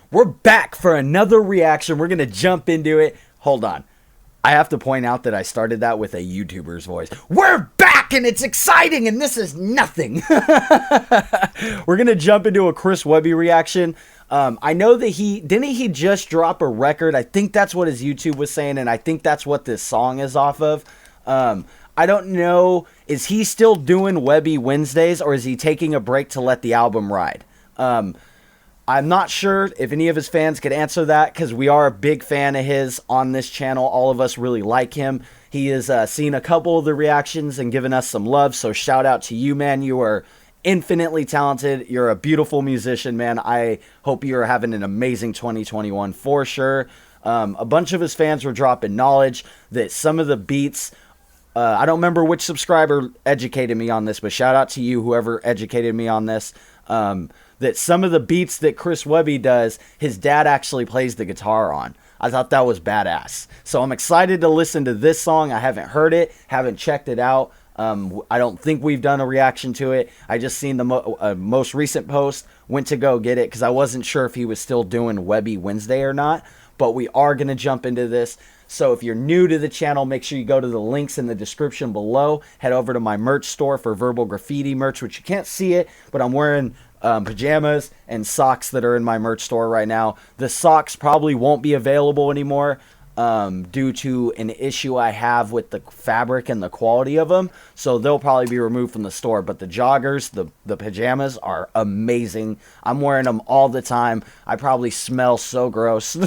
We're back for another reaction. We're going to jump into it. Hold on. I have to point out that I started that with a YouTuber's voice. We're back and it's exciting and this is nothing. We're going to jump into a Chris Webby reaction. I know that didn't he just drop a record? I think that's what his YouTube was saying, and I think that's what this song is off of. I don't know. Is he still doing Webby Wednesdays, or is he taking a break to let the album ride? I'm not sure if any of his fans could answer that, because we are a big fan of his on this channel. All of us really like him. He has seen a couple of the reactions and given us some love, so shout out to you, man. You are infinitely talented. You're a beautiful musician, man. I hope you're having an amazing 2021 for sure. A bunch of his fans were dropping knowledge that some of the beats, I don't remember which subscriber educated me on this, but shout out to you, whoever educated me on this. That some of the beats that Chris Webby does, his dad actually plays the guitar on. I thought that was badass. So I'm excited to listen to this song. I haven't heard it, haven't checked it out. I don't think we've done a reaction to it. I just seen the most recent post, went to go get it because I wasn't sure if he was still doing Webby Wednesday or not. But we are going to jump into this. So if you're new to the channel, make sure you go to the links in the description below. Head over to my merch store for Verbal Graffiti merch, which you can't see it, but I'm wearing pajamas and socks that are in my merch store right now. The socks probably won't be available anymore due to an issue I have with the fabric and the quality of them, so they'll probably be removed from the store. But the joggers, the pajamas are amazing. I'm wearing them all the time. I probably smell so gross.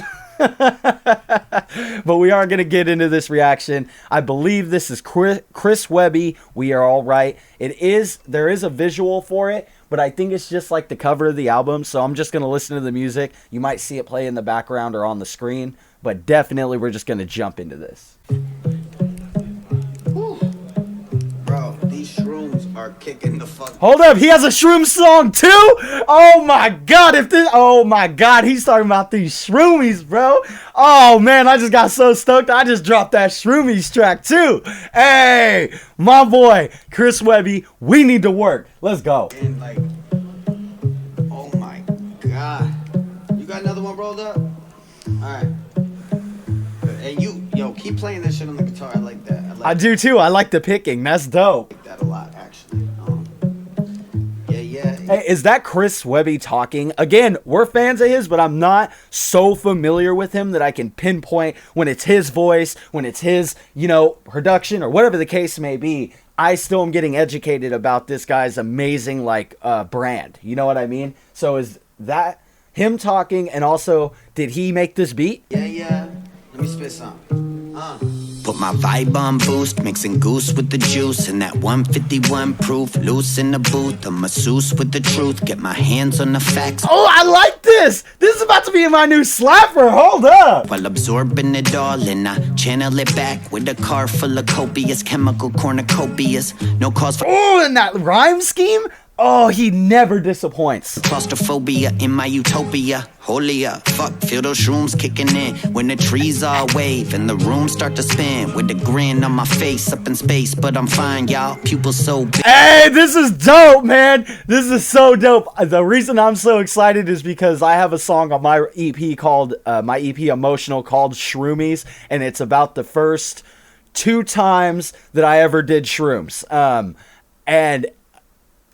But we are going to get into this reaction. I believe this is Chris Webby, We Are All Right. There is a visual for it, but I think it's just like the cover of the album, so I'm just going to listen to the music. You might see it play in the background or on the screen, but definitely we're just going to jump into this. Bro, these shrooms are kicking the fuck. Hold up, he has a shroom song too? Oh my god, oh my god, he's talking about these shroomies, bro. Oh man, I just got so stoked. I just dropped that shroomies track too. Hey, my boy, Chris Webby, we need to work. Let's go. And like, oh my god. You got another one rolled up? Alright. And yo, keep playing that shit on the guitar. I like that. I do too. I like the picking. That's dope. I like that a lot, actually. Yeah. Hey, is that Chris Webby talking? Again, we're fans of his, but I'm not so familiar with him that I can pinpoint when it's his voice, when it's his, production, or whatever the case may be. I still am getting educated about this guy's amazing, brand. You know what I mean? So is that him talking, and also, did he make this beat? Yeah. Let me spit some. Put my vibe on boost, mixing goose with the juice, and that 151 proof, loose in the booth. A masseuse with the truth, get my hands on the facts. Oh, I like this! This is about to be my new slapper, hold up! While absorbing it all, and I channel it back with a car full of copious chemical cornucopias. No cause for and that rhyme scheme? Oh, he never disappoints. Claustrophobia in my utopia. Holy up, fuck, feel those shrooms kicking in when the trees all wave and the room start to spin with a grin on my face up in space, but I'm fine, y'all. Pupils so big. Hey, this is dope, man. This is so dope. The reason I'm so excited is because I have a song on my EP called, Emotional, called Shroomies, and it's about the first 2 times that I ever did shrooms. And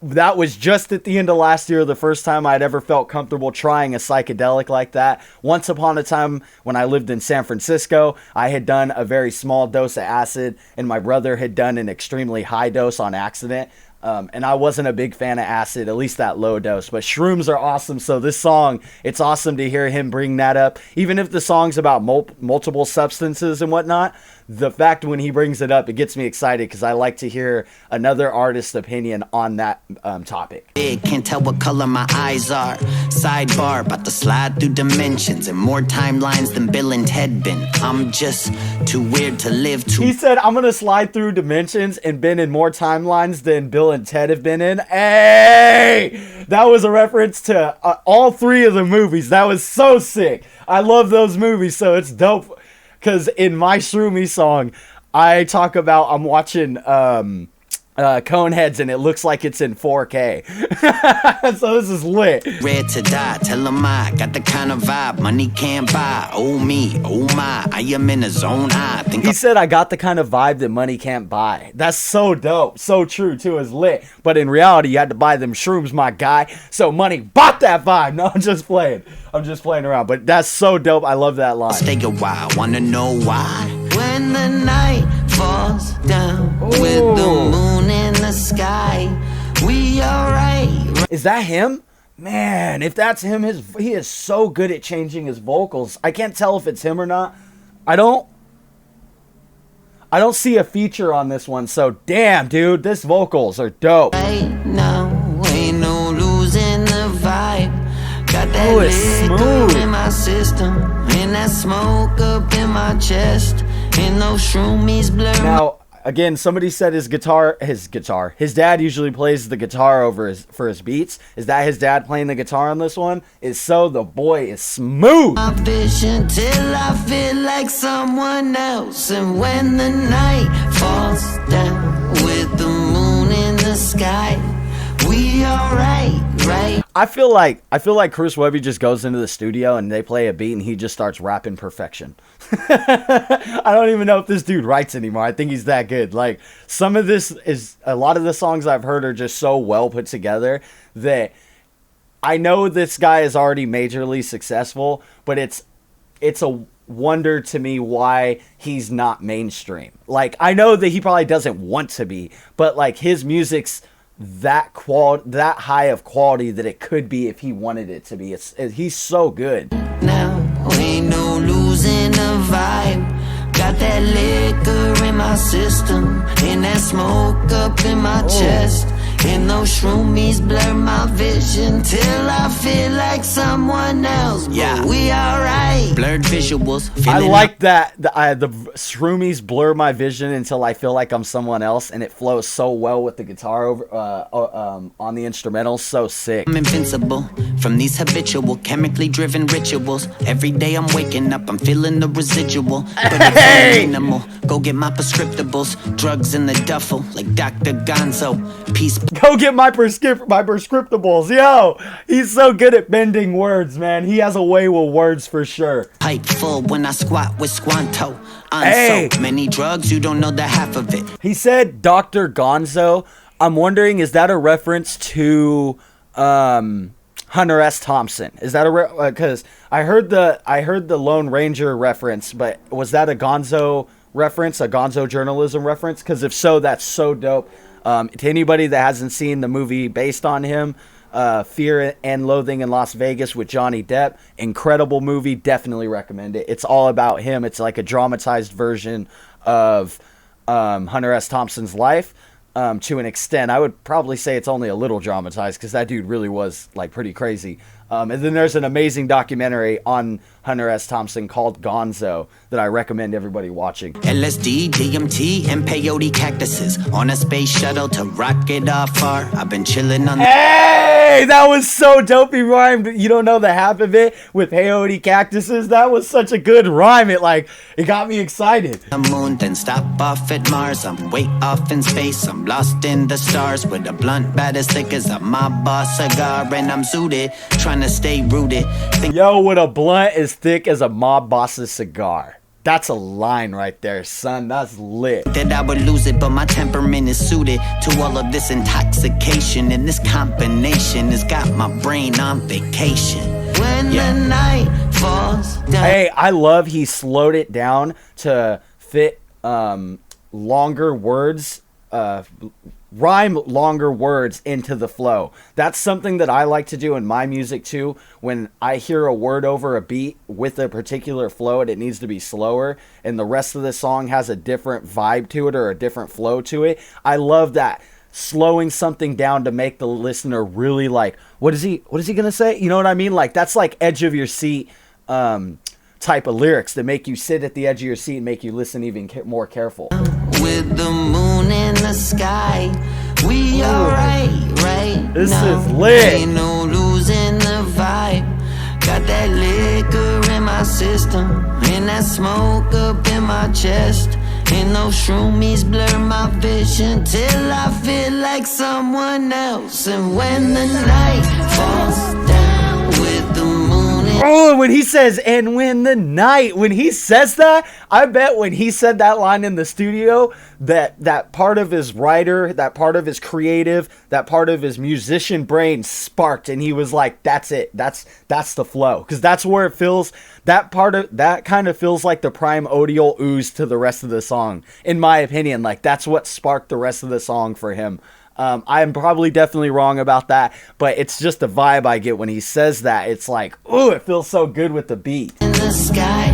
that was just at the end of last year, the first time I'd ever felt comfortable trying a psychedelic like that. Once upon a time, when I lived in San Francisco, I had done a very small dose of acid, and my brother had done an extremely high dose on accident. And I wasn't a big fan of acid, at least that low dose. But shrooms are awesome, so this song, it's awesome to hear him bring that up. Even if the song's about multiple substances and whatnot, the fact when he brings it up, it gets me excited because I like to hear another artist's opinion on that topic. Can't tell what color my eyes are. Sidebar, about to slide through dimensions and more timelines than Bill and Ted been. I'm just too weird to live too. He said, I'm going to slide through dimensions and been in more timelines than Bill and Ted have been in. Hey! That was a reference to all 3 of the movies. That was so sick. I love those movies, so it's dope. Because in my Shroomy song, I talk about I'm watching Coneheads, and it looks like it's in 4K. So this is lit. Red to die, tell 'em I got the kind of vibe money can't buy. Oh me, oh my, I am in a zone. I think He said, I got the kind of vibe that money can't buy. That's so dope. So true, too. It's lit. But in reality, you had to buy them shrooms, my guy. So money bought that vibe. No, I'm just playing. I'm just playing around. But that's so dope. I love that line. stay a while, wanna know why? When the night falls down with the moon in the sky, we alright. Is that him? Man, if that's him, he is so good at changing his vocals. I can't tell if it's him or not. I don't see a feature on this one, so damn, dude, this vocals are dope. Right now, ain't no losing the vibe. Got that Oh, it's liquor smooth. in my system, and that smoke up in my chest, and those shroomies blur my Now, again, somebody said his dad usually plays the guitar for his beats. Is that his dad playing the guitar on this one? Is so. The boy is smooth. vision till I feel like someone else. And when the night falls down with the moon in the sky, we alright, right? I feel like Chris Webby just goes into the studio and they play a beat and he just starts rapping perfection. I don't even know if this dude writes anymore. I think he's that good. Like, a lot of the songs I've heard are just so well put together that I know this guy is already majorly successful, but it's a wonder to me why he's not mainstream. Like, I know that he probably doesn't want to be, but like his music's that high of quality that it could be if he wanted it to be. He's so good. Now, ain't no losing the vibe. Got that liquor in my system, and that smoke up in my chest, and those shroomies blur my vision till I feel like someone else. Yeah, we alright. Blurred visuals. I like that. The shroomies blur my vision until I feel like I'm someone else, and it flows so well with the guitar over on the instrumentals. So sick. I'm invincible from these habitual, chemically driven rituals. Every day I'm waking up, I'm feeling the residual. But it's minimal. Go get my prescriptables, drugs in the duffel, like Dr. Gonzo. Peace. Go get my prescriptables. Yo, he's so good at bending words, man. He has a way with words for sure. Pipe full when I squat with Squanto. On Hey. so many drugs, you don't know the half of it. He said Dr. Gonzo. I'm wondering, is that a reference to Hunter S. Thompson? Is that because I heard the Lone Ranger reference, but was that a Gonzo reference, a Gonzo journalism reference? Because if so, that's so dope. To anybody that hasn't seen the movie based on him, Fear and Loathing in Las Vegas with Johnny Depp, incredible movie, definitely recommend it. It's all about him. It's like a dramatized version of Hunter S. Thompson's life. To an extent, I would probably say it's only a little dramatized because that dude really was like pretty crazy. And then there's an amazing documentary on Hunter S. Thompson called Gonzo that I recommend everybody watching. LSD, DMT, and peyote cactuses. On a space shuttle to rocket off far. I've been chilling on the Hey, that was so dope. He rhymed. You don't know the half of it with peyote cactuses. That was such a good rhyme. It got me excited. moon, then stop off at Mars. I'm way off in space. I'm lost in the stars with a blunt bat as thick as a mob boss cigar. And I'm zooted, trying to stay rooted. Yo, with a blunt as thick as a mob boss's cigar. That's a line right there, son. That's lit. That I would lose it, but my temperament is suited to all of this intoxication. And this combination has got my brain on vacation. When the night falls down. Hey, I love he slowed it down to fit longer words, rhyme longer words into the flow. That's something that I like to do in my music too. When I hear a word over a beat with a particular flow and it needs to be slower and the rest of the song has a different vibe to it or a different flow to it, I love that. Slowing something down to make the listener really like, what is he gonna say? You know what I mean? Like, that's like edge of your seat type of lyrics that make you sit at the edge of your seat and make you listen even more careful. With the moon in the sky, we alright right This now. is lit. Ain't no losing the vibe. Got that liquor in my system, and that smoke up in my chest, And those shroomies blur my vision till I feel like someone else. And when the night falls down with the moon and Oh, when he says, and when the night, when he says that, I bet when he said that line in the studio, that part of his writer, that part of his creative, that part of his musician brain sparked, and he was like, that's it. That's the flow. Because that's where it feels, that kind of feels like the primordial ooze to the rest of the song, in my opinion. Like, that's what sparked the rest of the song for him. I'm probably definitely wrong about that, but it's just the vibe I get when he says that. It's like, ooh, it feels so good with the beat. in the sky.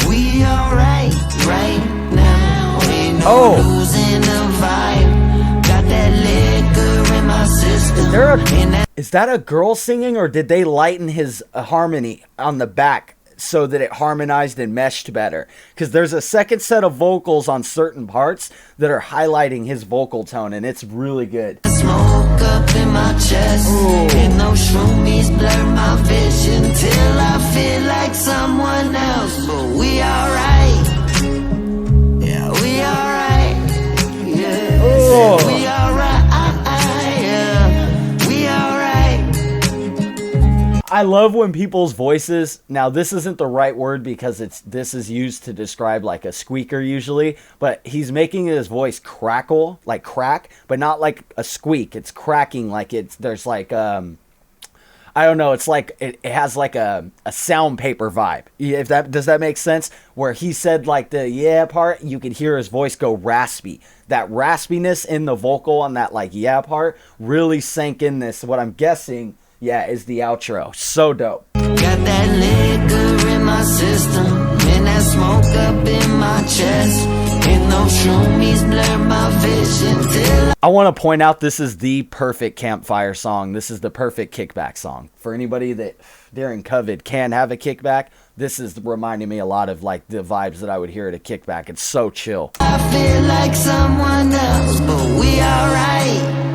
We alright right now. Ain't no Oh. losing the vibe. Got that liquor in my system. Is that a girl singing, or did they lighten his harmony on the back so that it harmonized and meshed better? Because there's a second set of vocals on certain parts that are highlighting his vocal tone, and it's really good. Smoke up in my chest. And those shroomies blur my vision till I feel like someone else. But we alright. Yeah, we alright. Yeah. Oh. We alright. Yeah. We alright. I love when people's voices, now this isn't the right word because this is used to describe like a squeaker usually, but he's making his voice crackle, like crack, but not like a squeak. It's cracking, like there's like, I don't know, it's like, it has like a sandpaper vibe. Does that make sense? Where he said like the yeah part, you could hear his voice go raspy. That raspiness in the vocal on that like yeah part really sank in this, what I'm guessing, yeah, is the outro. So dope. Got that liquor in my system, and that smoke up in my chest. And those shroomies blur my vision till I want to point out this is the perfect campfire song. This is the perfect kickback song. For anybody that during COVID can have a kickback, this is reminding me a lot of like the vibes that I would hear at a kickback. It's so chill. I feel like someone else, but we alright.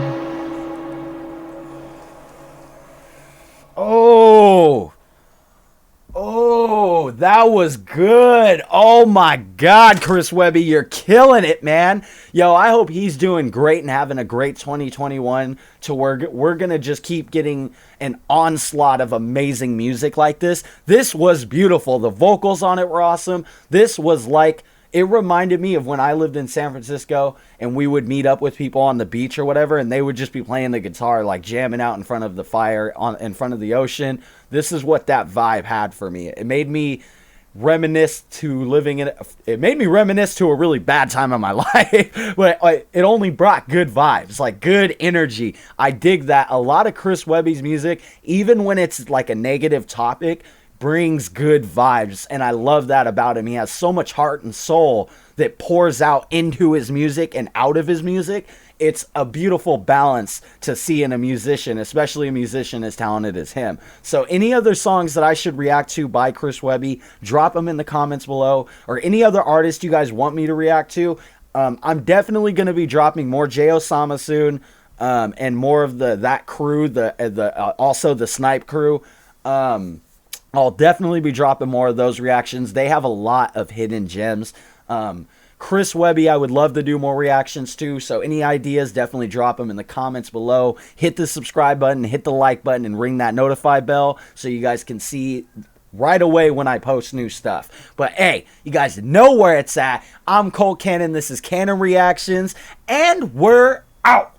Oh, that was good. Oh my God, Chris Webby, you're killing it, man. Yo, I hope he's doing great and having a great 2021 to where we're going to just keep getting an onslaught of amazing music like this. This was beautiful. The vocals on it were awesome. This was like, it reminded me of when I lived in San Francisco and we would meet up with people on the beach or whatever, and they would just be playing the guitar, like jamming out in front of the fire, in front of the ocean. This is what that vibe had for me. It made me reminisce to it made me reminisce to a really bad time in my life, but it only brought good vibes, like good energy. I dig that. A lot of Chris Webby's music, even when it's like a negative topic, brings good vibes, and I love that about him. He has so much heart and soul that pours out into his music and out of his music. It's a beautiful balance to see in a musician, especially a musician as talented as him. So any other songs that I should react to by Chris Webby, drop them in the comments below, or any other artist you guys want me to react to. I'm definitely going to be dropping more Jay Osama soon, and more of that crew, also the Snipe crew. I'll definitely be dropping more of those reactions. They have a lot of hidden gems. Chris Webby, I would love to do more reactions to, so any ideas, definitely drop them in the comments below. Hit the subscribe button, hit the like button, and ring that notify bell so you guys can see right away when I post new stuff. But hey, you guys know where it's at. I'm Colt Cannon. This is Cannon Reactions, and we're out.